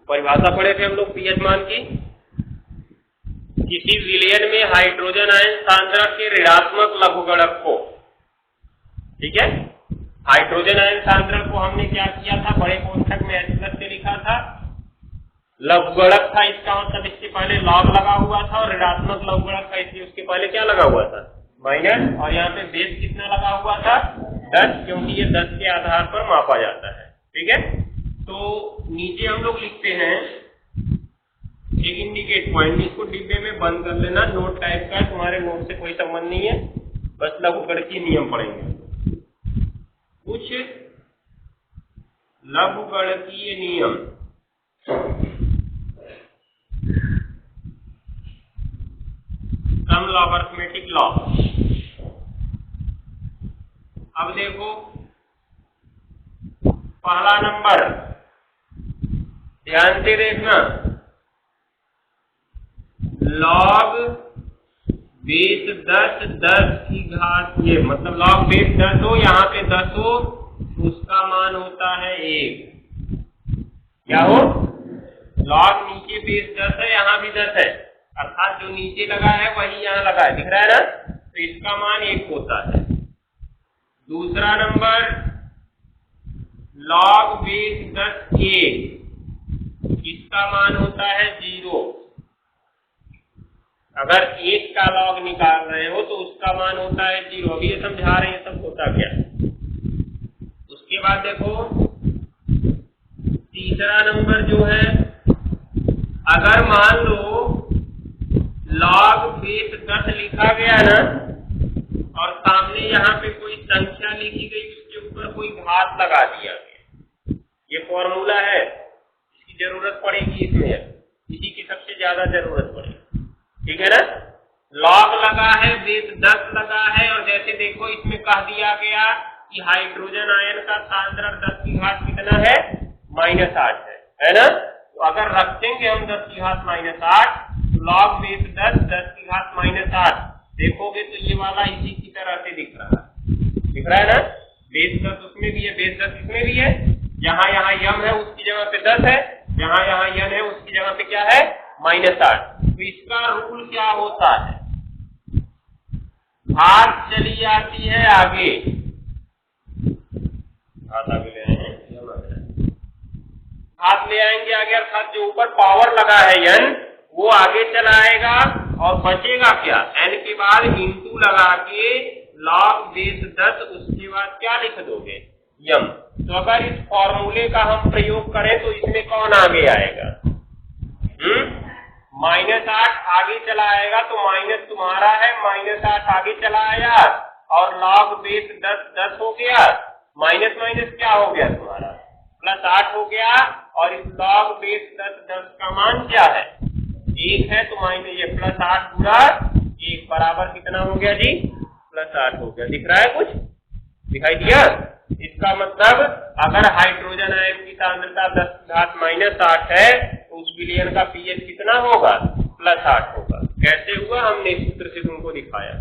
परिभाषा पढ़े थे हम लोग पीएच मान की। किसी विलयन में हाइड्रोजन आयन सांद्रक के ऋणात्मक लघुगणक को, ठीक है, हाइड्रोजन आयन सांद्रक को हमने क्या किया था, बड़े कोष्ठक में H+ से लिखा था, लघुगणक था, इसका मतलब इसके पहले लॉग लगा हुआ था, और ऋणात्मक लघुगणक था इसलिए उसके पहले क्या लगा हुआ था, माइनस, और यहाँ पे बेस कितना लगा हुआ था, 10, क्योंकि ये 10 के आधार पर मापा जाता है, ठीक है। तो नीचे हम लोग लिखते हैं एक इंडिकेट पॉइंट, इसको डिब्बे में बंद कर लेना, नोट टाइप का, तुम्हारे नोट से कोई संबंध नहीं है, बस लघुगणकीय नियम पढ़ेंगे। कुछ लघुगणकीय नियम, सम लॉ, अर्थमेटिक लॉ। अब देखो पहला नंबर, ध्यान से देखना, लॉग बेस 10 10 की घात, ये मतलब लॉग बेस 10 हो, यहाँ पे 10 हो, उसका मान होता है 1। क्या हो, लॉग नीचे बेस 10 है, यहाँ भी 10 है, अर्थात जो नीचे लगा है वही यहाँ लगा है, दिख रहा है ना, तो इसका मान 1 होता है। दूसरा नंबर, लॉग बेस 10 a, इसका मान होता है 0। अगर 1 का लॉग निकाल रहे हो तो उसका मान होता है 0। अभी ये समझा रहे हैं सब होता क्या। उसके बाद देखो तीसरा नंबर जो है, अगर मान लो लॉग बेस 10 लिखा गया ना, और सामने यहाँ पे कोई संख्या लिखी गई, उसके ऊपर कोई घात लगा दिया गया, ये फॉर्मूला है, इसकी जरूरत पड़ेगी इसमें, इसी की सबसे ज्यादा जरूरत पड़ेगी, ठीक है ना। लॉग लगा है, बेस 10 लगा है, और जैसे देखो इसमें कह दिया गया कि हाइड्रोजन आयन का सांद्रक 10 की घात कितना है, -8 है ना। तो अगर रखेंगे हम 10 की घात -8, लॉग बेस 10 10 की घात -8, देखोगे तो ये वाला इसी की तरह से दिख रहा है ना, बेस 10 उसमें भी है, बेस 10 इसमें भी है, जहां यहाँ यम है उसकी जगह पे 10 है, जहां यहाँ यन है उसकी जगह पे क्या है, -8। तो इसका रूल क्या होता है, घात चली आती है आगे, घात आगे ले आए, घात ले आएंगे आगे, अर्थात जो ऊपर पावर लगा है यन, वो आगे चला आएगा, और बचेगा क्या, n के बाद इंटू लगा के लॉग बेस 10, उसके बाद क्या लिख दोगे, यम। तो अगर इस फॉर्मूले का हम प्रयोग करें तो इसमें कौन आगे आएगा, -8 आगे चला आएगा, तो माइनस तुम्हारा है, -8 आगे चला आया, और लॉग बेस 10 10 हो गया, माइनस माइनस क्या हो गया तुम्हारा, +8 हो गया, और इस लॉग बेस 10 10 का मान क्या है, 1 है, तो माइनस ये +8 पूरा 1 बराबर कितना हो गया जी, +8 हो गया। दिख रहा है, कुछ दिखाई दिया। इसका मतलब अगर हाइड्रोजन आयन की सांद्रता 10 की घात -8 है, तो उस विलयन का पीएच कितना होगा, +8 होगा। कैसे हुआ, हमने इस सूत्र से तुमको दिखाया,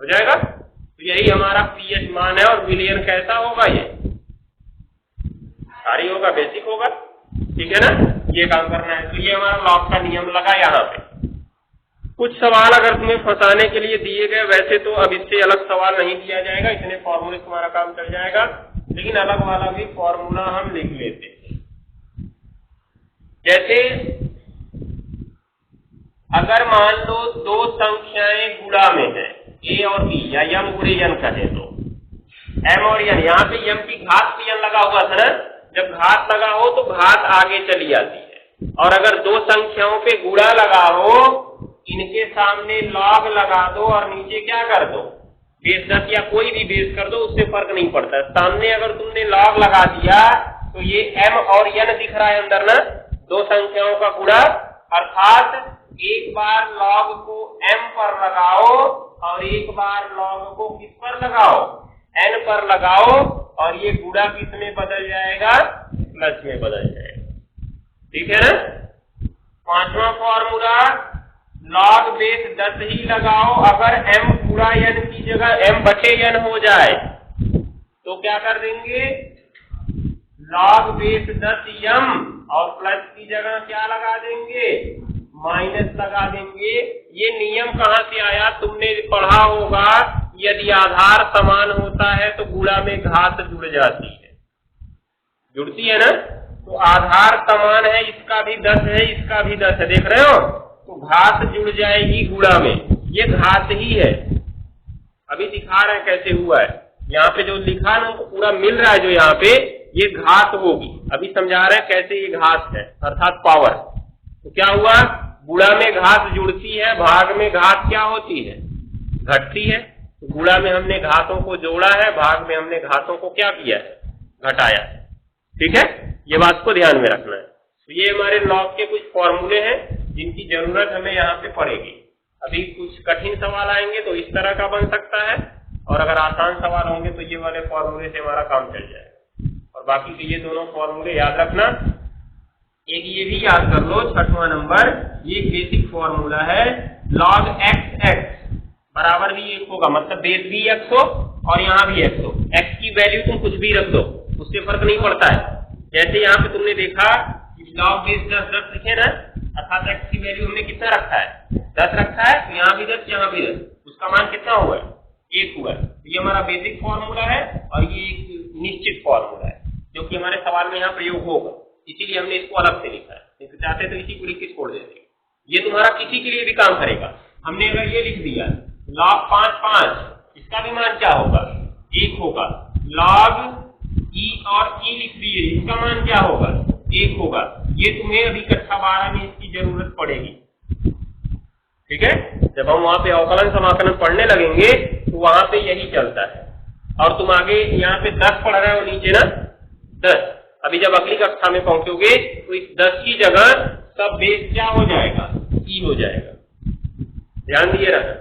हो जाएगा। तो यही हमारा पीएच मान है, और विलयन कैसा होगा, ये सारी होगा, बेसिक होगा, ठीक है ना, ये काम करना है। तो ये हमारा लॉग का नियम लगा। यहाँ पे कुछ सवाल अगर तुम्हें फंसाने के लिए दिए गए, वैसे तो अब इससे अलग सवाल नहीं दिया जाएगा, इतने फॉर्मूले तुम्हारा काम चल जाएगा, लेकिन अलग वाला भी फॉर्मूला हम लिख लेते हैं। जैसे अगर मान लो दो संख्याएं गुणा में है, a और b, या यम गुणे यन कहे तो m और n, यहाँ पे यम की घात पे यन लगा हुआ था ना, जब घात लगा हो तो घात आगे चली आती है, और अगर दो संख्याओं पे गुणा लगा हो, इनके सामने लॉग लगा दो और नीचे क्या कर दो, बेस 10 या कोई भी बेस कर दो, उससे फर्क नहीं पड़ता। सामने अगर तुमने लॉग लगा दिया तो ये m और n दिख रहा है अंदर ना, दो संख्याओं का गुणा, अर्थात एक बार लॉग को m पर लगाओ और एक बार लॉग को किस पर लगाओ, n पर लगाओ, और ये गुणा किस में बदल जाएगा, प्लस में बदल जाएगा, ठीक है ना। पांचवा फॉर्मूला, लॉग बेस 10 ही लगाओ, अगर m गुणा n की जगह m बटे n हो जाए तो क्या कर देंगे, log बेस 10 यम और प्लस की जगह क्या लगा देंगे, माइनस लगा देंगे। ये नियम कहाँ से आया, तुमने पढ़ा होगा यदि आधार समान होता है तो गुणा में घात जुड़ जाती है, जुड़ती है ना। तो आधार समान है, इसका भी 10 है, इसका भी 10 है, देख रहे हो, तो घात जुड़ जाएगी गुणा में, ये घात ही है। अभी दिखा रहे हैं कैसे हुआ है, यहाँ पे जो लिखा ना तो पूरा मिल रहा है, जो यहाँ पे ये घात होगी। अभी समझा रहे हैं कैसे ये घात है, अर्थात पावर। तो क्या हुआ, गुणा में घात जुड़ती है, भाग में घात क्या होती है, घटती है। तो गुणा में हमने घातों को जोड़ा है, भाग में हमने घातों को क्या किया है, घटाया। ठीक है, ये बात को ध्यान में रखना है। तो ये हमारे लॉग के कुछ फॉर्मूले हैं जिनकी जरूरत हमें यहाँ पे पड़ेगी। अभी कुछ कठिन सवाल आएंगे तो इस तरह का बन सकता है, और अगर आसान सवाल होंगे तो ये वाले फॉर्मूले से हमारा काम चल जाएगा। और बाकी के ये दोनों फॉर्मूले याद रखना। एक ये भी याद कर लो, 6वां नंबर, ये बेसिक फॉर्मूला है, log x बराबर भी 1 होगा, मतलब बेस भी x हो और यहाँ भी x हो। x की वैल्यू तुम कुछ भी रख दो, उससे फर्क नहीं पड़ता है। जैसे यहाँ पे तुमने देखा कि log बेस 10 लिखे ना, अर्थात x की वैल्यू हमने कितना रखा है, 10 रखा है, तो यहाँ भी 10, यहाँ भी 10, उसका मान कितना हुआ है, 1 हुआ है। तो ये हमारा बेसिक फॉर्मूला है और ये एक निश्चित फॉर्मूला है जो कि हमारे सवाल में यहाँ प्रयोग होगा, इसीलिए हमने इसको अलग से लिखा है। नहीं चाहते तो इसी को लिख के छोड़ देते। ये तुम्हारा किसी के लिए भी काम करेगा। हमने अगर ये लिख दिया log 5, इसका भी मान क्या होगा, 1 होगा। log e और e लिख दिए, इसका मान क्या होगा, 1 होगा। ये तुम्हें अभी कक्षा 12 में इसकी जरूरत पड़ेगी। ठीक है, जब हम वहां पे अवकलन समाकलन पढ़ने लगेंगे तो वहां पे यही चलता है। और तुम आगे यहाँ पे 10 पढ़ रहे हो नीचे ना, 10। अभी जब अगली कक्षा में पहुंचोगे तो इस 10 की जगह सब बेस क्या हो जाएगा, ई हो जाएगा। ध्यान दिए रहना,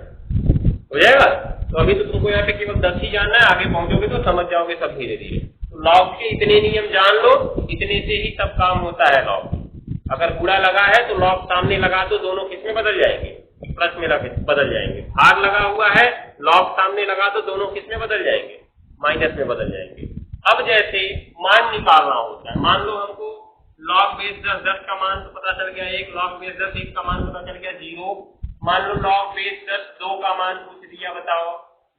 हो जाएगा। तो अभी तो तुमको यहाँ पे केवल 10 ही जानना है, आगे पहुंचोगे तो समझ जाओगे सब धीरे धीरे। तो लॉग के इतने नियम जान लो, इतने से ही सब काम होता है। लॉग अगर गुणा लगा है तो लॉग सामने लगा दो, दोनों किस में बदल जाएंगे, प्लस में बदल जाएंगे। भाग लगा हुआ है, लॉग सामने लगा दो, दोनों किस में बदल जाएंगे, माइनस में बदल जाएंगे। अब जैसे मान निकालना होता है, मान लो हमको log बेस 10 का मान तो पता चल गया 1, log बेस 10 1 का मान पता चल गया 0। मान लो log बेस 10 2 का मान पूछ दिया, बताओ।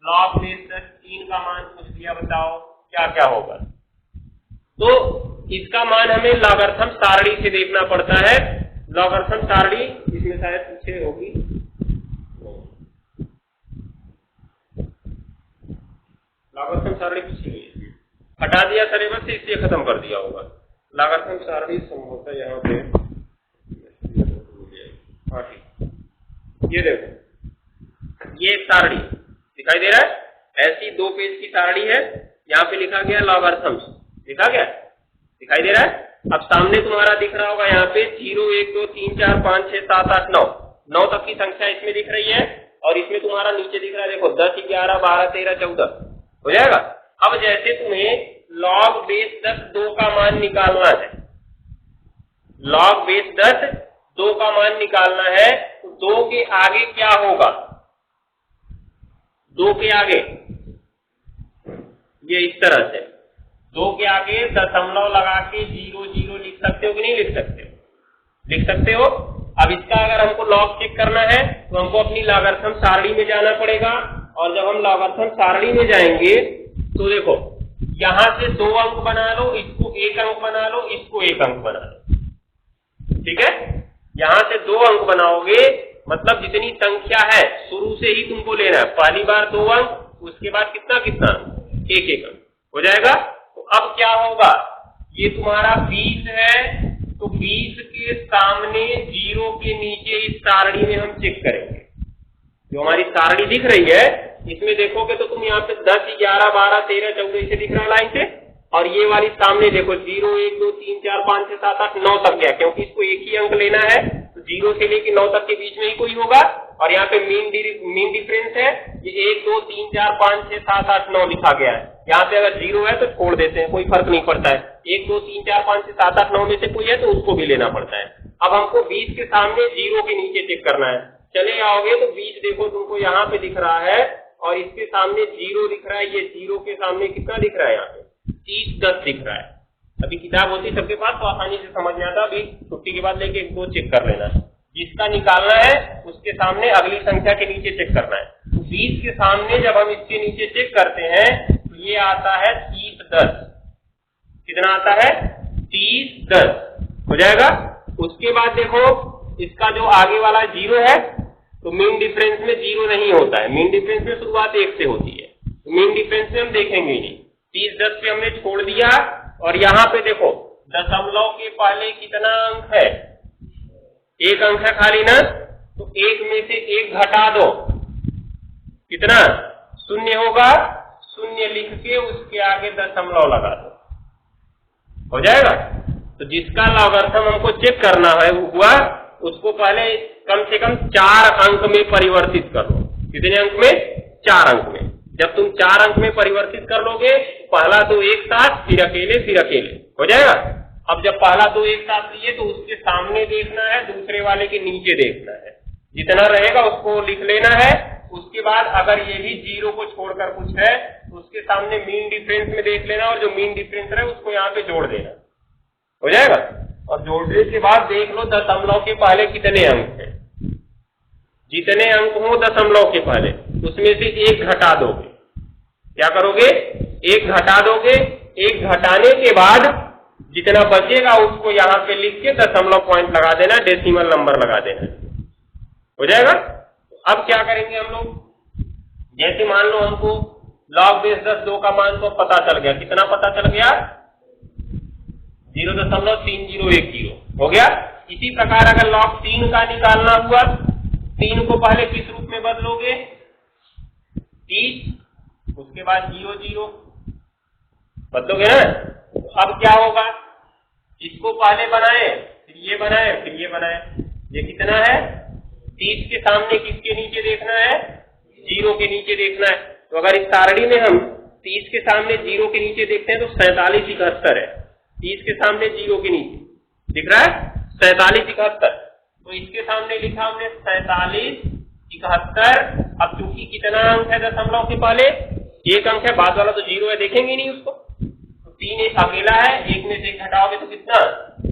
log बेस 10 3 का मान पूछ दिया, बताओ क्या क्या होगा। तो इसका मान हमें लॉगरिथम सारणी से देखना पड़ता है। लॉगरिथम सारणी इसमें शायद पीछे होगी, लॉगरिथम सारणी पीछे हुई, हटा दिया सिलेबस से, इसलिए खत्म कर दिया होगा। लॉगरिथम सारणी संभवतः यहाँ पे, हाँ ठीक, ये देखो, ये सारणी दिखाई दे रहा है, ऐसी 2 पेज की सारणी है। यहाँ पे लिखा गया लॉगरिथम्स, लिखा गया, दिखाई दे रहा है। अब सामने तुम्हारा दिख रहा होगा यहाँ पे 0 1 2 3 4 5 6 7 8 9 तक की संख्या इसमें दिख रही है। और इसमें तुम्हारा नीचे दिख रहा है, देखो 10 11 12 13 14 हो जाएगा। अब जैसे तुम्हें log बेस 10 2 का मान निकालना है, log बेस 10 2 का मान निकालना है, तो 2 के आगे क्या होगा, 2 के आगे ये इस तरह से 2 के आगे दशमलव लगा के 0 0 लिख सकते हो कि नहीं लिख सकते हो, लिख सकते हो। अब इसका अगर हमको log चेक करना है तो हमको अपनी लॉगरिथम सारणी में जाना पड़ेगा। और जब हम लॉगरिथम सारणी में जाएंगे तो देखो यहां से 2 अंक बना लो, इसको 1 अंक बना लो, इसको 1 अंक बना लो। ठीक है, यहां से 2 अंक बनाओगे, मतलब जितनी संख्या है शुरू से ही तुमको लेना है। पहली बार 2 अंक, उसके बाद कितना कितना, 1 1 अंक हो जाएगा। तो अब क्या होगा, ये तुम्हारा 20 है, तो 20 के सामने 0 के नीचे इस सारणी में हम चेक करेंगे। जो हमारी सारणी दिख रही है इसमें देखोगे तो तुम यहाँ पे 10 11 12 13 14 इसे दिख रहा है लाइन से, और ये वाली सामने देखो 0 1 2 3 4 5 6 7 8 9 तक गया, क्योंकि इसको एक ही अंक लेना है तो 0 से लेके 9 तक के बीच में ही कोई होगा। और यहाँ पे मीन डिफरेंस है, ये 1 2 3 4 5 6 7 8 9 लिखा गया है। यहाँ पे अगर 0 है तो छोड़ देते हैं, कोई फर्क नहीं पड़ता है। 1 2 3 4 5 6 7 8 9 में से कोई है तो उसको भी लेना पड़ता है। अब हमको 20 के सामने 0 के नीचे चेक करना है। चले आओगे तो 20 देखो तुमको यहाँ पे दिख रहा है, और इसके सामने 0 दिख रहा है। ये 0 के सामने कितना दिख रहा है, यहाँ पे 30 10 दिख रहा है। अभी किताब होती सबके पास तो आसानी से समझ में आता, अभी छुट्टी के बाद लेके एक दो चेक कर लेना। जिसका निकालना है उसके सामने अगली संख्या के नीचे चेक करना है। 20 के सामने जब हम इसके नीचे चेक करते हैं तो ये आता है 30 10। कितना आता है? 30 10 हो जाएगा। उसके बाद देखो इसका जो आगे वाला 0 है तो मीन डिफरेंस में 0 नहीं होता है, मीन डिफरेंस में शुरुआत 1 से होती है, तो मीन डिफरेंस में हम देखेंगे नहीं। 30 10 पे हमने छोड़ दिया और यहाँ पे देखो दशमलव के पहले कितना अंक है? 1 अंक है खाली ना, तो 1 में से 1 घटा दो, कितना? 0 होगा, 0 लिख के उसके आगे दशमलव लगा दो, हो जाएगा। तो जिसका लॉगरिथम हमको चेक करना है वो हुआ, उसको पहले कम से कम 4 अंक में परिवर्तित कर लो। कितने अंक में? 4 अंक में। जब तुम 4 अंक में परिवर्तित कर लोगे, पहला 2 एक साथ, फिर अकेले, हो जाएगा। अब जब पहला 2 एक साथ लिए तो उसके सामने देखना है, दूसरे वाले के नीचे देखना है, जितना रहेगा उसको लिख लेना है। उसके बाद अगर ये भी 0 को छोड़कर कुछ है तो उसके सामने मीन डिफरेंस में देख लेना और जो मीन डिफरेंस है उसको यहाँ पे जोड़ देना, हो जाएगा। और जोड़ने के बाद देख लो दशमलव के पहले कितने अंक हैं। जितने अंक हो दशमलव के पहले उसमें से 1 घटा दोगे। क्या करोगे? 1 घटा दोगे। 1 घटाने के बाद जितना बचेगा उसको यहाँ पे लिख के दशमलव पॉइंट लगा देना, डेसिमल नंबर लगा देना, हो जाएगा। अब क्या करेंगे हम लोग? जैसे मान लो हमको log बेस 10 2 का मान तो पता चल गया। कितना पता चल गया? 0.3010 हो गया। इसी प्रकार अगर log 3 का निकालना हुआ, 3 को पहले किस रूप में बदलोगे? 30, उसके बाद 0 0 बदलोगे ना। तो अब क्या होगा? इसको पहले बनाए, फिर ये बनाए, फिर ये बनाए। ये कितना है? 30 के सामने किसके नीचे देखना है? 0 के नीचे देखना है। तो अगर इस सारणी में हम 30 के सामने 0 के नीचे देखते हैं तो 47 71 है। 30 के सामने 0 के नीचे दिख रहा है 47 71। तो इसके सामने लिखा हमने 47 71। अब चूंकि कितना अंक है दशमलव के पहले? 1 अंक है, बाद वाला तो 0 है, देखेंगे नहीं उसको। तो 3 अकेला है, 1 में से 1 घटाओगे तो कितना?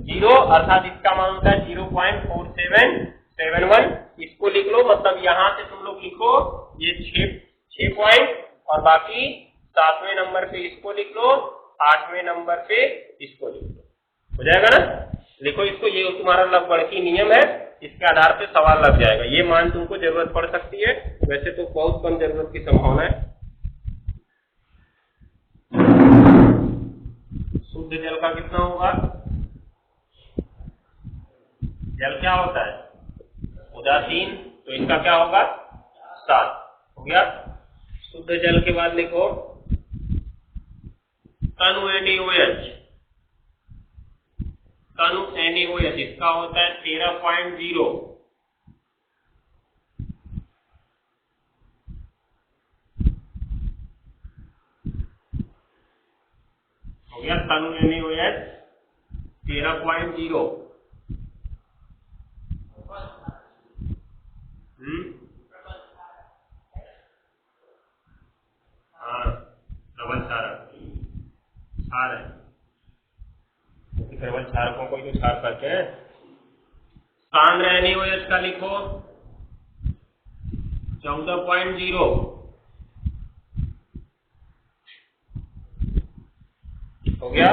0, अर्थात इसका मान होता है 0.4771। इसको लिख लो, मतलब यहां से तुम लोग लिखो ये 6 पॉइंट और बाकी 7वें नंबर पे इसको लिख लो, 8वें नंबर पे इसको लिख लो, हो जाएगा ना। लिखो इसको, ये तुम्हारा लवगणकी नियम है, इसके आधार पे सवाल लग जाएगा। ये मान तुमको जरूरत पड़ सकती है, वैसे तो बहुत कम जरूरत की संभावना है। शुद्ध जल का कितना होगा? जल क्या होता है? उदासीन, तो इसका क्या होगा? 7 हो गया। शुद्ध जल के बाद लिखो तनु NaOH। तनु NaOH इसका होता है 13.0। हो गया तनु NaOH 13.0। हाँ, प्रबल क्षारक क्षार है, प्रबल क्षारकों को जो क्षार करते हैं। सांद्र NaOH का लिखो 14.0। हो गया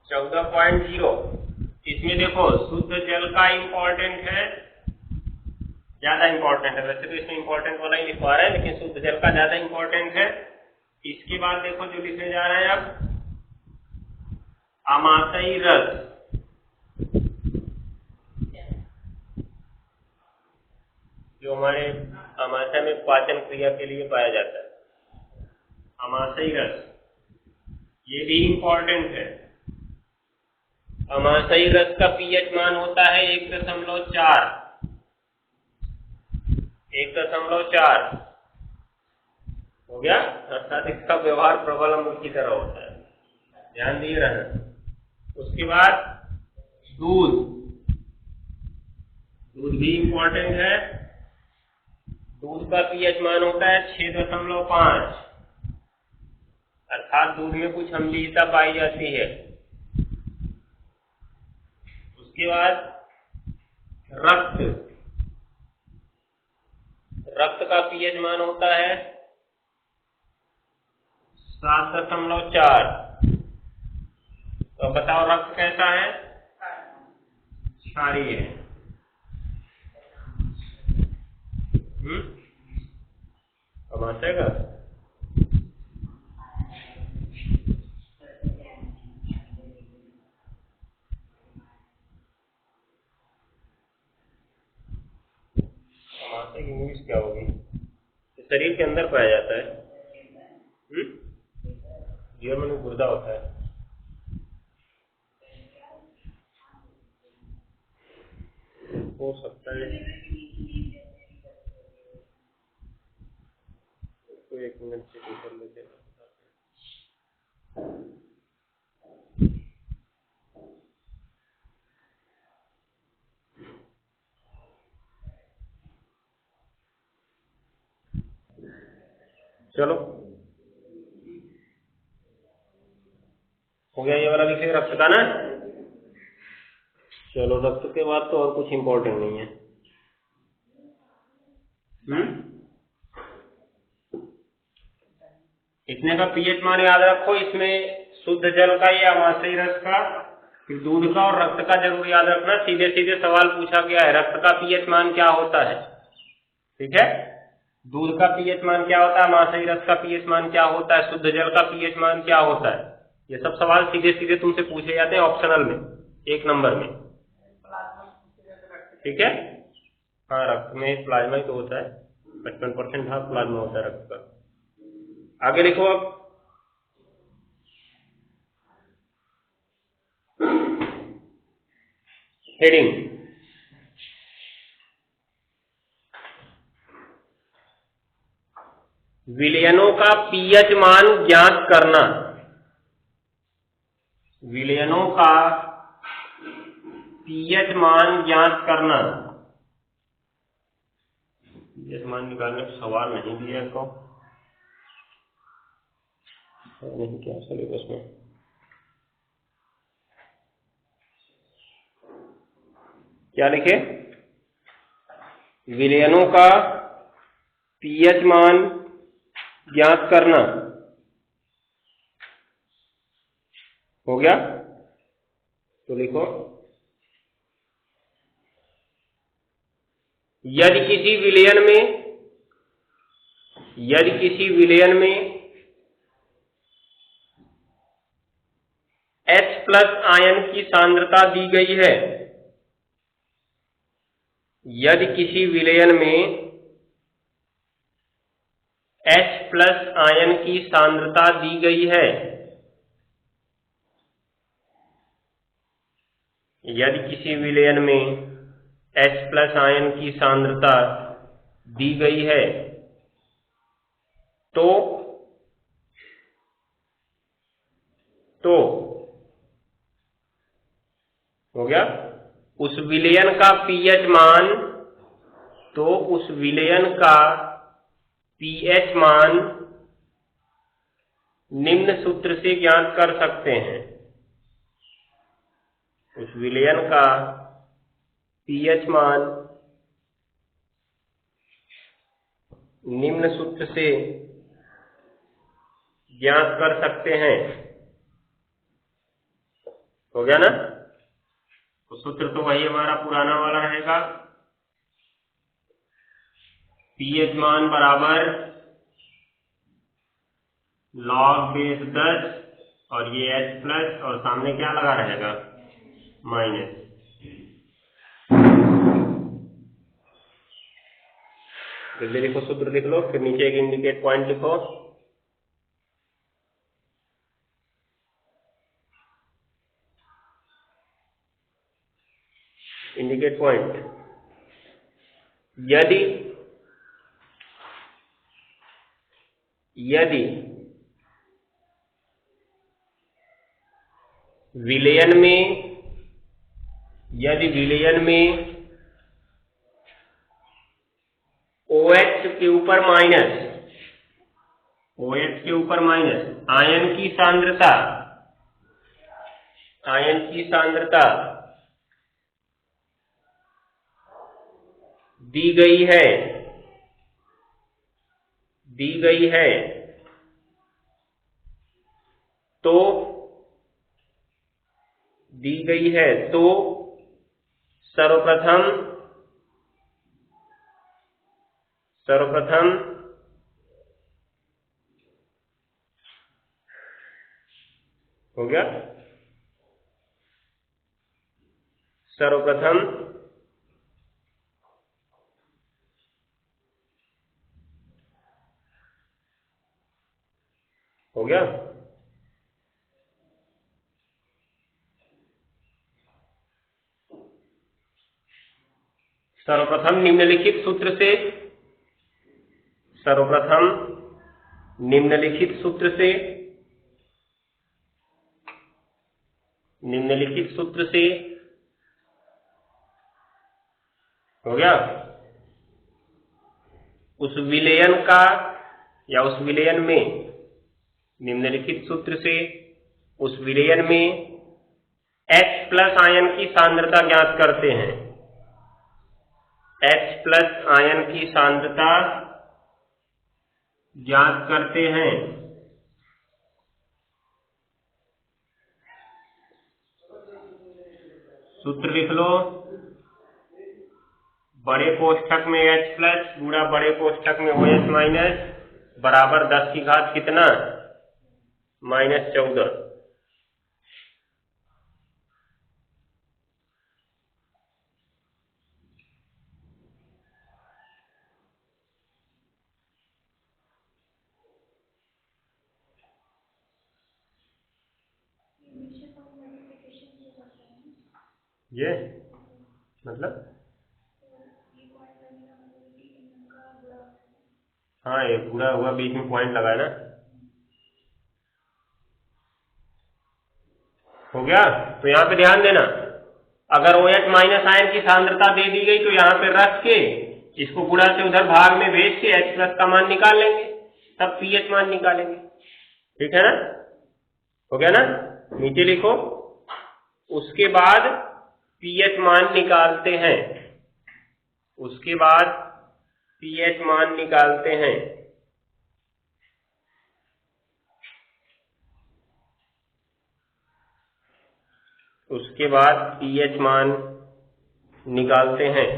14.0। इसमें देखो शुद्ध जल का इंपॉर्टेंट है, ज्यादा इंपॉर्टेंट है। वैसे तो इसमें इंपॉर्टेंट वाला ही लिखवा रहे हैं, लेकिन शुद्ध जल का ज्यादा इंपॉर्टेंट है। इसके बाद देखो जो लिखने जा रहे हैं अब अमाशयी रस। जो हमारे अमाशय में पाचन क्रिया के लिए पाया जाता है, अमाशयी रस, ये भी इंपॉर्टेंट है। अमाशयी रस का पीएच मान होता है 1.4। 1.4 हो गया, अर्थात इसका व्यवहार प्रबल अम्ल की तरह होता है, ध्यान दिए रहना। उसके बाद दूध, दूध भी इंपॉर्टेंट है। दूध का पीएच मान होता है 6.5। अर्थात दूध में कुछ अम्लीयता पाई जाती है। उसके बाद रक्त, रक्त का पीएच मान होता है 7.4। तो बताओ रक्त कैसा है? क्षारीय है। समासे का समासे की इंग्लिश क्या होगी? शरीर के अंदर पाया जाता है। जीवन में गुर्दा होता है। हो सकता है तो 1 मिनट से कर लेते हैं। चलो हो गया ये वाला विषय रक्त का ना। चलो रक्त के बाद तो और कुछ इंपॉर्टेंट नहीं है। इतने का पीएच मान याद रखो। इसमें शुद्ध जल का या आमाशयी रस का, फिर दूध का और रक्त का जरूर याद रखना। सीधे सीधे सवाल पूछा गया है, रक्त का पीएच मान क्या होता है? ठीक है, दूध का पीएच मान क्या होता है, आमाशयी रस का पीएच मान क्या होता है, शुद्ध जल का पीएच मान क्या होता है। ये सब सवाल सीधे सीधे तुमसे पूछे जाते हैं ऑप्शनल में, 1 नंबर में। ठीक है, हाँ रक्त में प्लाज्मा ही तो होता है। 55% हाँ प्लाज्मा होता है रक्त का। आगे देखो अब हेडिंग, विलयनों का पीएच मान ज्ञात करना। विलयनों का पीएच मान ज्ञात करना। पीएच मान निकालने का सवाल नहीं दिया इनको, नहीं क्या सिलेबस में। क्या लिखे? विलयनों का पीएच मान ज्ञात करना। हो गया? तो लिखो, यदि किसी विलयन में H+ आयन की सांद्रता दी गई है, यदि किसी विलयन में H+ आयन की सांद्रता दी गई है, यदि किसी विलयन में H+ आयन की सांद्रता दी गई है तो हो गया, उस विलयन का पीएच मान, तो उस विलयन का पीएच मान निम्न सूत्र से ज्ञात कर सकते हैं। उस विलयन का पीएच मान निम्न सूत्र से ज्ञात कर सकते हैं। हो गया ना? तो सूत्र तो वही हमारा पुराना वाला रहेगा, पीएच मान बराबर log बेस 10 और ये H+ और सामने क्या लगा रहेगा, माइनस। जल्दी लिखो, सूत्र लिख लो, फिर नीचे एक इंडिकेट पॉइंट लिखो। इंडिकेट पॉइंट, यदि विलयन में OH के ऊपर माइनस OH के ऊपर माइनस, आयन की सांद्रता, आयन की सांद्रता दी गई है, दी गई है, तो दी गई है तो सर्वप्रथम हो गया, सर्वप्रथम हो गया, सर्वप्रथम निम्नलिखित सूत्र से, सर्वप्रथम निम्नलिखित सूत्र से, निम्नलिखित सूत्र से हो गया, उस विलयन का या उस विलयन में, निम्नलिखित सूत्र से उस विलयन में H प्लस आयन की सांद्रता ज्ञात करते हैं, H प्लस आयन की सांद्रता ज्ञात करते हैं। सूत्र लिख लो, बड़े कोष्ठक में H प्लस गुणा बड़े कोष्ठक में OH माइनस बराबर 10 की घात कितना, -14। ये मतलब हाँ, ये पूरा हुआ, बीच में पॉइंट लगाया ना, हो गया। तो यहाँ पे ध्यान देना, अगर OH माइनस आयन की सांद्रता दे दी गई तो यहाँ पे रख के इसको गुणा से उधर भाग में भेज के H प्लस का मान निकाल लेंगे, तब pH मान निकालेंगे, ठीक है ना, हो गया ना। नीचे लिखो, उसके बाद pH मान निकालते हैं, उसके बाद pH मान निकालते हैं। उसके बाद pH मान निकालते हैं।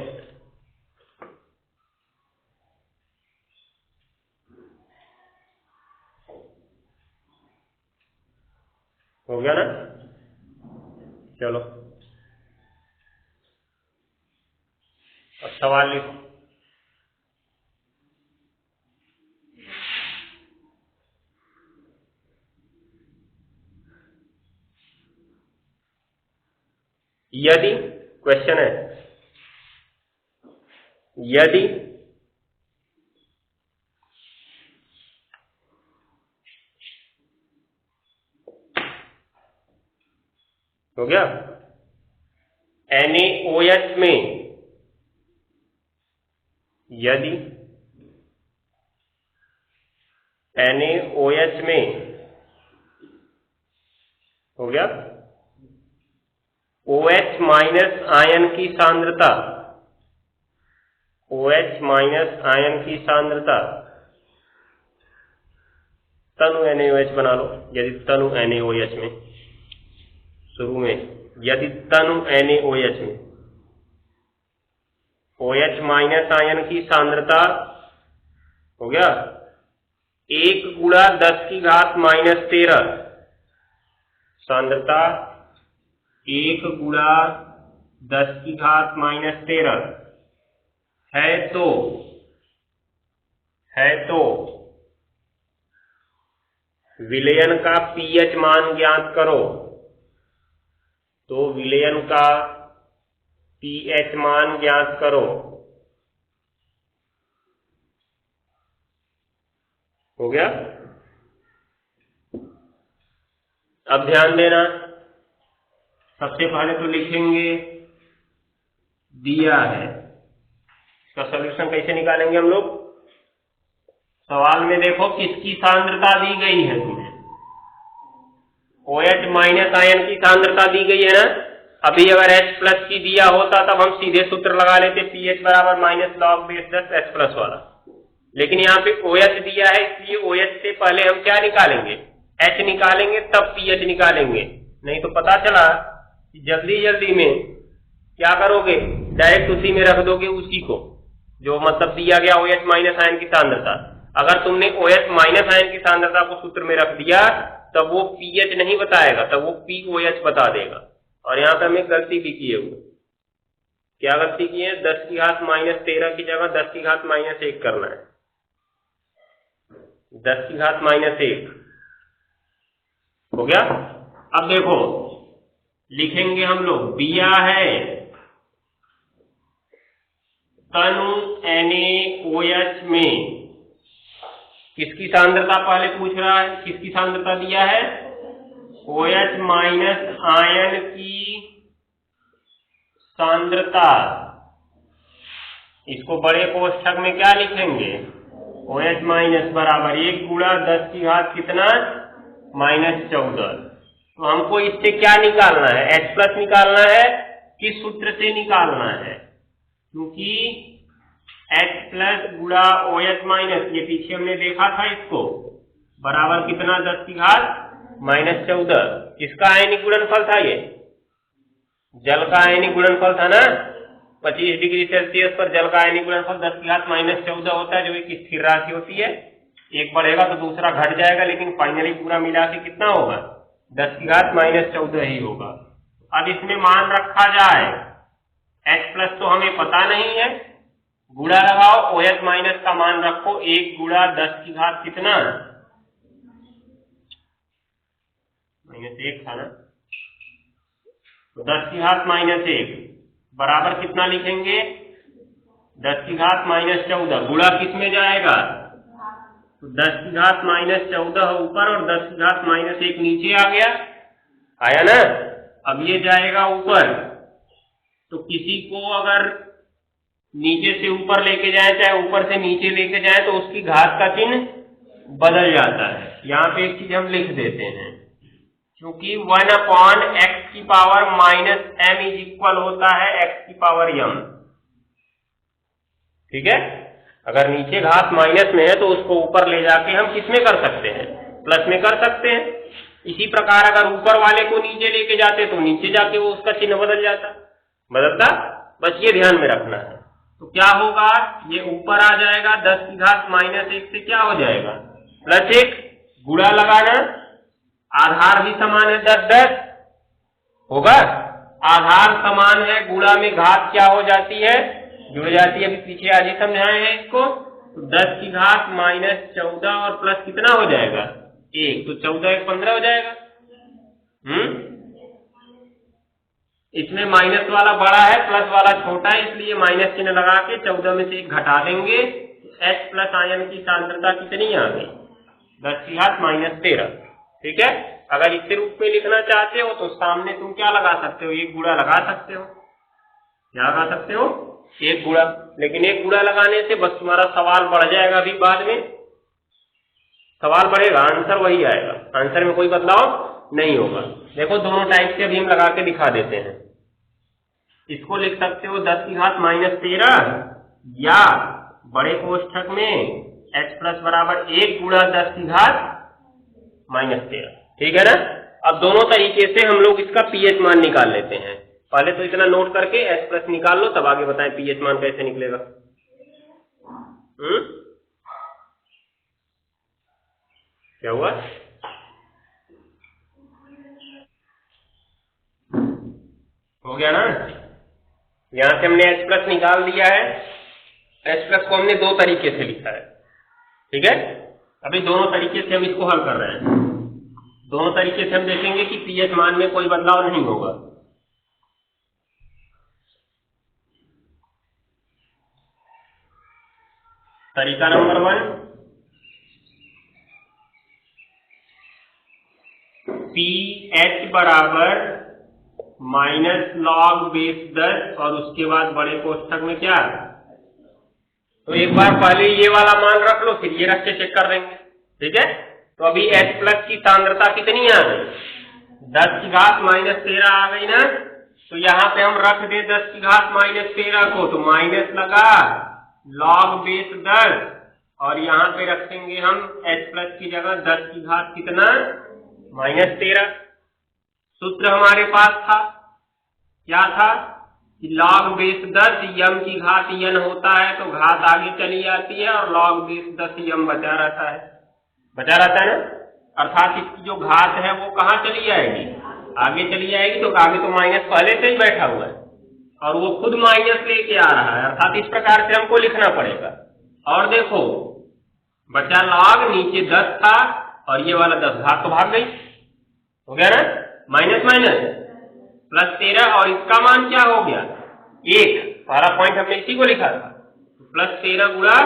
हो गया ना, चलो अब सवाल लिखो। यदि, क्वेश्चन है, यदि हो गया NaOH में, यदि NaOH में हो गया OH माइनस आयन की सांद्रता, OH माइनस आयन की सांद्रता, तनु NaOH बना लो, यदि तनु NaOH में, शुरू में यदि तनु NaOH में OH माइनस आयन की सांद्रता हो गया 1 गुणा 10 की घात -13, सांद्रता 1 गुणा 10 की घात -13 है तो विलयन का pH मान ज्ञात करो, तो विलयन का pH मान ज्ञात करो। हो गया, अब ध्यान देना, सबसे पहले तो लिखेंगे दिया है, इसका सॉल्यूशन कैसे निकालेंगे हम लोग, सवाल में देखो किसकी सांद्रता दी गई है तुम्हें, OH माइनस आयन की सांद्रता दी गई है ना। अभी अगर H प्लस की दिया होता तब हम सीधे सूत्र लगा लेते pH बराबर minus log base 10 H plus वाला, लेकिन यहाँ पे OH दिया है इसलिए OH से पहले हम क्या निकालेंगे, H निकालेंगे तब pH निकालेंगे। नहीं तो पता चला कि जल्दी जल्दी में क्या करोगे, डायरेक्ट उसी में रख दोगे उसी को जो मतलब दिया गया OH माइनस आयन की सांद्रता। अगर तुमने OH माइनस आयन की सांद्रता को सूत्र में रख दिया तब वो pH नहीं बताएगा, तब वो POH बता देगा। और यहाँ पे हमें गलती भी किए हुए, क्या गलती की है, 10 की घात माइनस 13 की जगह 10 की घात माइनस 1 करना है, 10 की घात माइनस 1 हो गया। अब देखो लिखेंगे हम लोग, दिया है तनु NaOH में किसकी सांद्रता पहले पूछ रहा है, किसकी सांद्रता दिया है, OH माइनस आयन की सांद्रता। इसको बड़े कोष्ठक में क्या लिखेंगे, OH माइनस बराबर 1 गुणा 10 की घात कितना माइनस 14। तो हमको इससे क्या निकालना है, H प्लस निकालना है, किस सूत्र से निकालना है, क्योंकि H प्लस गुणा OH माइनस, ये पीछे हमने देखा था, इसको बराबर कितना 10 की घात माइनस 14। किसका आयनिक गुणनफल था, ये जल का आयनिक गुणनफल था ना। 25 डिग्री सेल्सियस पर जल का आयनिक गुणनफल 10 की घात माइनस 14 होता है, जो एक स्थिर राशि होती है, एक बढ़ेगा तो दूसरा घट जाएगा, लेकिन फाइनली पूरा मिला के कितना होगा, 10 की घात माइनस 14 ही होगा। अब इसमें मान रखा जाए, H प्लस तो हमें पता नहीं है, गुणा लगाओ, OH माइनस का मान रखो, 1 गुणा 10 की घात कितना माइनस 1 था ना, तो 10 की घात माइनस 1 बराबर कितना लिखेंगे, 10 की घात माइनस 14। गुणा किस में जाएगा, तो 10 की घात माइनस 14 ऊपर और 10 की घात माइनस 1 नीचे आ गया, आया ना। अब ये जाएगा ऊपर, तो किसी को अगर नीचे से ऊपर लेके जाए चाहे ऊपर से नीचे लेके जाए तो उसकी घात का चिन्ह बदल जाता है। यहाँ पे एक चीज हम लिख देते हैं, क्योंकि 1/x की power minus m is equal होता है x की पावर m, ठीक है। अगर नीचे घात माइनस में है तो उसको ऊपर ले जाके हम किस में कर सकते हैं, प्लस में कर सकते हैं। इसी प्रकार अगर ऊपर वाले को नीचे लेके जाते तो नीचे जाके वो उसका चिन्ह बदल जाता, बदलता, बस ये ध्यान में रखना है। तो क्या होगा, ये ऊपर आ जाएगा, 10 की घात माइनस 1 से क्या हो जाएगा प्लस 1, गुणा लगाना, आधार भी समान है 10 10 होगा, आधार समान है, गुणा में घात क्या हो जाती है, जुड़ जाती है, अभी पीछे आज ही समझाए हैं इसको। तो 10 की घात माइनस 14 और प्लस कितना हो जाएगा 1, तो 14 1 15 हो जाएगा। इसमें माइनस वाला बड़ा है, प्लस वाला छोटा है, इसलिए माइनस चिन्ह लगा के 14 में से 1 घटा देंगे। H प्लस आयन की सांद्रता कितनी आ गई, 10 की घात माइनस 13, ठीक है। अगर इस रूप में लिखना चाहते हो तो सामने तुम क्या लगा सकते हो, 1 गुणा लगा सकते हो, क्या लगा सकते हो, 1 गुणा। लेकिन 1 गुणा लगाने से बस तुम्हारा सवाल बढ़ जाएगा, अभी बाद में सवाल बढ़ेगा, आंसर वही आएगा, आंसर में कोई बदलाव नहीं होगा। देखो दोनों टाइप से अभी हम लगा के दिखा देते हैं। इसको लिख सकते हो 10 की घात माइनस 13 या बड़े कोष्ठक में H प्लस बराबर 1 गुणा 10 की घात माइनस 13, ठीक है ना। अब दोनों तरीके से हम लोग इसका pH मान निकाल लेते हैं। पहले तो इतना नोट करके H प्लस निकाल लो, तब आगे बताएं pH मान कैसे निकलेगा। क्या हुआ, हो गया ना। यहां से हमने H प्लस निकाल दिया है, H प्लस को हमने 2 तरीके से लिखा है, ठीक है। अभी दोनों तरीके से हम इसको हल कर रहे हैं। दोनों तरीके से हम देखेंगे कि pH मान में कोई बदलाव नहीं होगा। तरीका नंबर 1, pH बराबर माइनस लॉग बेस 10 और उसके बाद बड़े कोष्ठक में क्या तो एक बार पहले ये वाला मान रख लो, फिर ये रख के चेक कर देंगे। ठीक है, तो अभी H प्लस की सांद्रता कितनी आ गई? 10 की घात माइनस 13 आ गई ना। तो यहाँ पे हम रख दे 10 की घात माइनस 13 को, तो माइनस लगा log बेस 10 और यहाँ पे रखेंगे हम H प्लस की जगह 10 की घात कितना? माइनस 13। सूत्र हमारे पास था, क्या था कि log बेस 10 यम की घात n होता है, तो घात आगे चली जाती है और log बेस 10 यम बचा रहता है, बचा रहता है ना। अर्थात इसकी जो घात है वो कहाँ चली जाएगी? आगे चली जाएगी। तो आगे तो माइनस पहले से ही बैठा हुआ है और वो खुद माइनस लेके आ रहा है, अर्थात इस प्रकार से हमको लिखना पड़ेगा। और देखो बचा log, नीचे 10 था और ये वाला 10 घात तो भाग गई, हो गया ना, माइनस माइनस प्लस 13 और इसका मान क्या हो गया? 1। पहला पॉइंट हमने इसी को लिखा था, प्लस 13 गुणा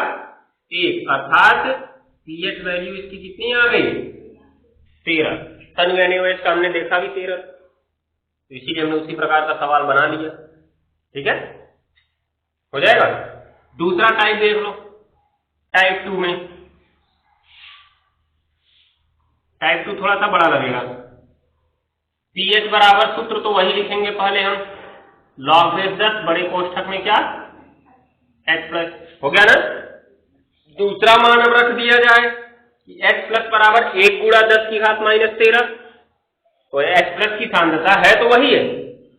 1 अर्थात पीएच वैल्यू इसकी कितनी आ गई? 13। सन एनओएच का हमने देखा भी 13, तो इसीलिए हमने उसी प्रकार का सवाल बना लिया। ठीक है, हो जाएगा। दूसरा टाइप देख लो, टाइप 2 में। टाइप 2 थोड़ा सा बड़ा लगेगा। पीएच बराबर सूत्र तो वही लिखेंगे पहले हम, log बेस 10 बड़े कोष्ठक में क्या? H प्लस, हो गया ना। दूसरा मान हम रख दिया जाए कि H प्लस बराबर 1 गुणा 10 की घात माइनस 13। तो H प्लस की सांद्रता है तो वही है,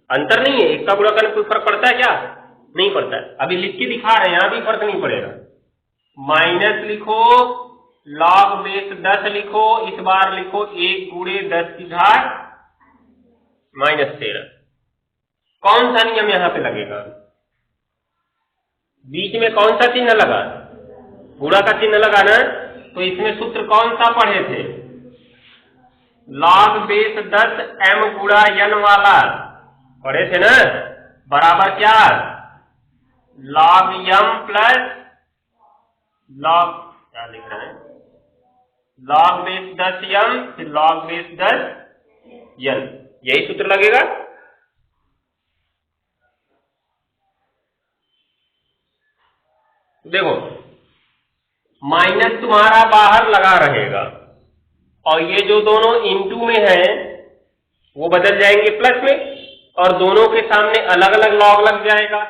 अंतर नहीं है। एक का गुणा करने कोई फर्क पड़ता है क्या? नहीं पड़ता है। अभी लिख के दिखा रहे हैं, यहां भी फर्क नहीं पड़ेगा। माइनस लिखो, log बेस 10 लिखो, इस बार लिखो 1 गुणे 10 की घात माइनस 13। कौन सा नियम यहां पे लगेगा? बीच में कौन सा चिन्ह लगा? गुणा का चिन्ह लगा ना। तो इसमें सूत्र कौन सा पढ़े थे? log बेस 10 m गुणा n वाला पढ़े थे ना, बराबर क्या? log m प्लस log, क्या लिख रहे हैं, log बेस 10 m फिर log बेस 10 n, यही सूत्र लगेगा। देखो माइनस तुम्हारा बाहर लगा रहेगा और ये जो दोनों इनटू में है वो बदल जाएंगे प्लस में, और दोनों के सामने अलग अलग लॉग लग जाएगा।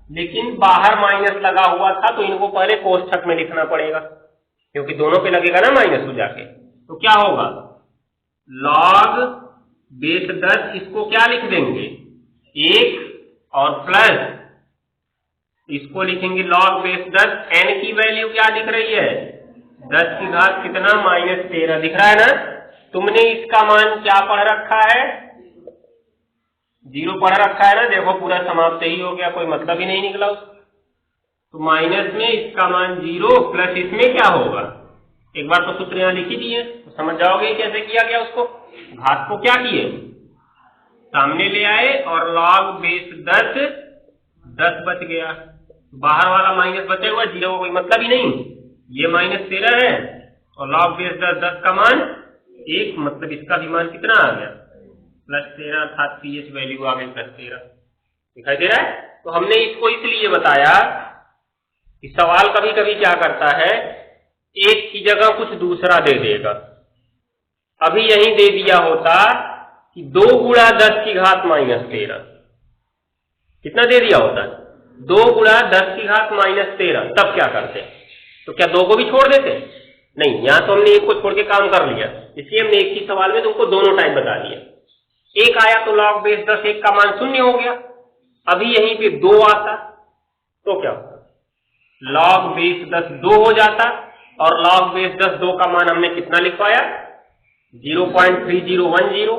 लेकिन बाहर माइनस लगा हुआ था तो इनको पहले कोष्ठक में लिखना पड़ेगा, क्योंकि दोनों पे लगेगा ना माइनस हो जाके। तो क्या होगा? log बेस 10 इसको क्या लिख देंगे? 1 और प्लस इसको लिखेंगे log बेस 10। n की वैल्यू क्या दिख रही है? 10 की घात कितना? माइनस 13 दिख रहा है ना। तुमने इसका मान क्या पढ़ रखा है? 0 पढ़ रखा है ना। देखो पूरा समाप्त ही हो गया, कोई मतलब ही नहीं निकला उसका। तो माइनस में इसका मान 0 प्लस इसमें क्या होगा? एक बार तो सूत्र यहां लिख ही दिए, तो समझ जाओगे कैसे किया गया उसको। घात को क्या किए? सामने ले आए और log बेस 10 बच गया। बाहर वाला माइनस बचे हुआ, 0 कोई मतलब ही नहीं। ये माइनस 13 है और log बेस 10 का मान 1, मतलब इसका भी मान कितना आ गया? प्लस 13, अर्थात पीएच वैल्यू आ गई प्लस 13। दिखाई दे रहा है। तो हमने इसको इसलिए बताया कि सवाल कभी कभी क्या करता है, एक की जगह कुछ दूसरा दे देगा। अभी यही दे दिया होता कि 2 गुणा 10 की घात माइनस 13, कितना दे दिया होता? 2 गुणा 10 की घात माइनस 13, तब क्या करते? तो क्या 2 को भी छोड़ देते? नहीं, यहां तो हमने 1 को छोड़ के काम कर लिया, इसलिए हमने एक ही सवाल में तुमको दोनों टाइप बता दिया। एक आया तो log बेस 10 1 का मान 0 हो गया। अभी यहीं पे 2 आता तो क्या होता? log बेस 10 2 हो जाता, और log बेस 10 2 का मान हमने कितना लिखवाया? 0.3010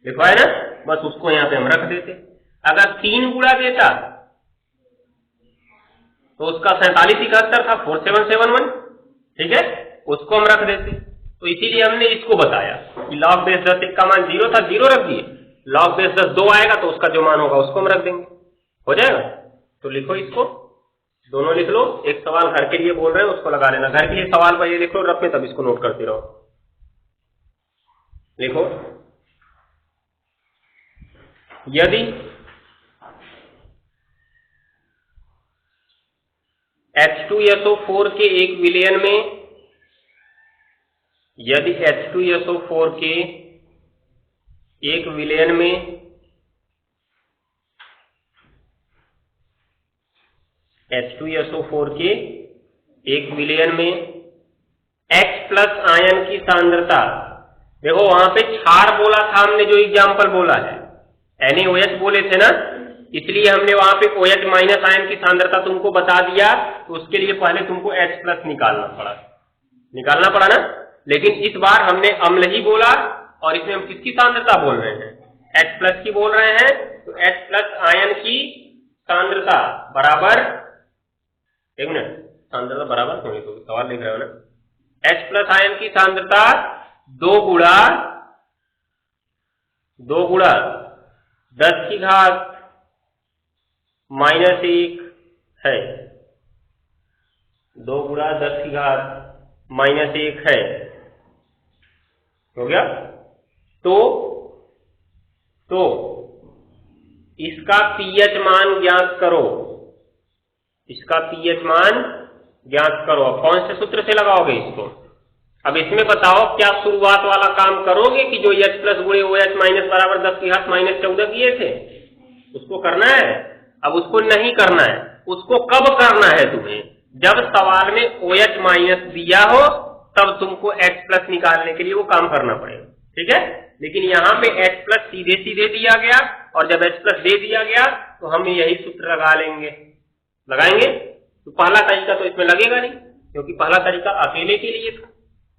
लिखवाया ना। बस उसको यहां पे हम रख देते। अगर 3 गुणा देता तो उसका 4771 था, 4771, ठीक है, उसको हम रख देते। तो इसीलिए हमने इसको बताया कि log बेस 10 1 का मान 0 था, 0 रख दिए। log बेस 10 2 आएगा तो उसका जो मान होगा उसको हम रख देंगे, हो जाएगा। तो लिखो इसको, दोनों लिख लो। एक सवाल घर के लिए बोल रहे हैं, उसको लगा लेना। घर के लिए सवाल पर ये लिख लो रफ में, तब इसको नोट करते रहो। लिखो, यदि H2SO4 के एक विलयन में यदि H2SO4 के एक विलयन में H2SO4 के एक विलयन में X प्लस आयन की सांद्रता, देखो वहां पे क्षार बोला था हमने, जो एग्जाम्पल बोला है NaOH बोले थे ना, इसलिए हमने वहां पे OH माइनस आयन की सांद्रता तुमको बता दिया। तो उसके लिए पहले तुमको H प्लस निकालना पड़ा ना। लेकिन इस बार हमने अम्ल ही बोला और इसमें हम किसकी सांद्रता बोल रहे हैं? H प्लस की बोल रहे हैं। तो H प्लस आयन की सांद्रता बराबर, एक मिनट, सांद्रता बराबर होनी तो सवाल लिख रहे हो ना, H प्लस आयन की सांद्रता 2 गुणा 10 की घात -1 है, 2 गुणा 10 की घात -1 है, हो गया। तो इसका पीएच मान ज्ञात करो, इसका पीएच मान ज्ञात करो। अब कौन से सूत्र से लगाओगे इसको? अब इसमें बताओ क्या शुरुआत वाला काम करोगे कि जो H प्लस गुणे OH माइनस बराबर 10 की घात -14 किए थे, उसको करना है? अब उसको नहीं करना है। उसको कब करना है तुम्हें? जब सवाल में OH माइनस दिया हो तब तुमको H प्लस निकालने के लिए वो काम करना पड़ेगा, ठीक है। लेकिन यहाँ पे H प्लस सीधे सीधे दिया गया और जब H प्लस दे दिया गया तो हम यही सूत्र लगाएंगे। तो पहला तरीका तो इसमें लगेगा नहीं, क्योंकि पहला तरीका अकेले के लिए था।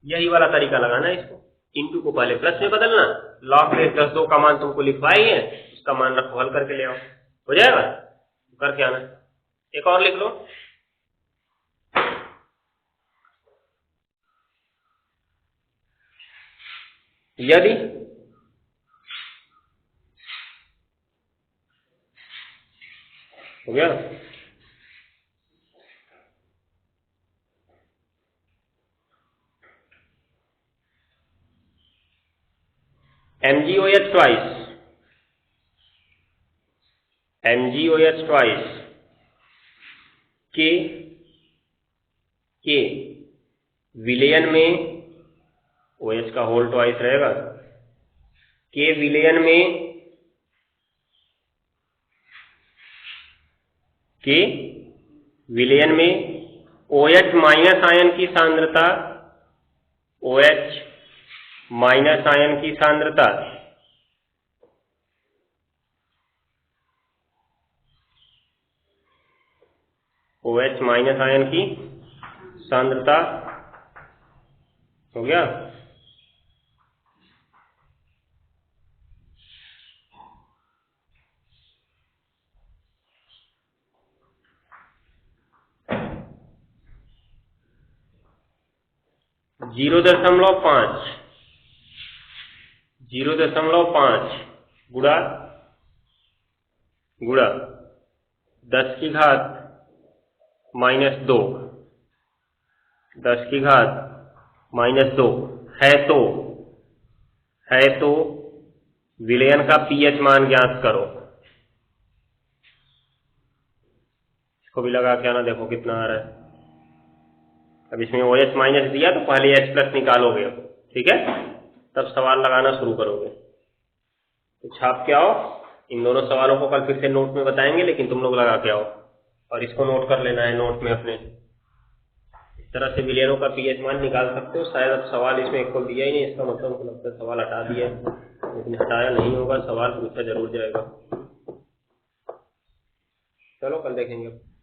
यही वाला तरीका लगाना है इसको, इंटू को पहले प्लस में बदलना, लॉग में 10(2) का मान तुमको लिखवाई है, उसका मान रखो, हल करके ले आओ, हो जाएगा। करके आना। एक और लिख लो, यदि हो गया MgOH twice के विलयन में, OH का होल ट्वाइस रहेगा, के विलयन में OH माइनस आयन की सांद्रता, OH माइनस आयन की सांद्रता OH माइनस आयन की सांद्रता, हो गया। जीरो दशमलव पांच गुणा 10 की घात -2, 10 की घात -2 है तो विलयन का पीएच मान ज्ञात करो। इसको भी लगा के आना, देखो कितना आ रहा है। अब इसमें OH माइनस दिया तो पहले H प्लस निकालोगे, ठीक है, तब सवाल लगाना शुरू करोगे। तो छाप के आओ, इन दोनों सवालों को कल फिर से नोट में बताएंगे, लेकिन तुम लोग लगा के आओ और इसको नोट कर लेना है नोट में अपने। इस तरह से विलयनों का पीएच मान निकाल सकते हो। शायद अब सवाल इसमें एक को दिया ही नहीं, इसका मतलब मुझे लगता है सवाल हटा दिया है, लेकिन हटाया नहीं होगा, सवाल पूछा जरूर जाएगा। चलो कल देखेंगे।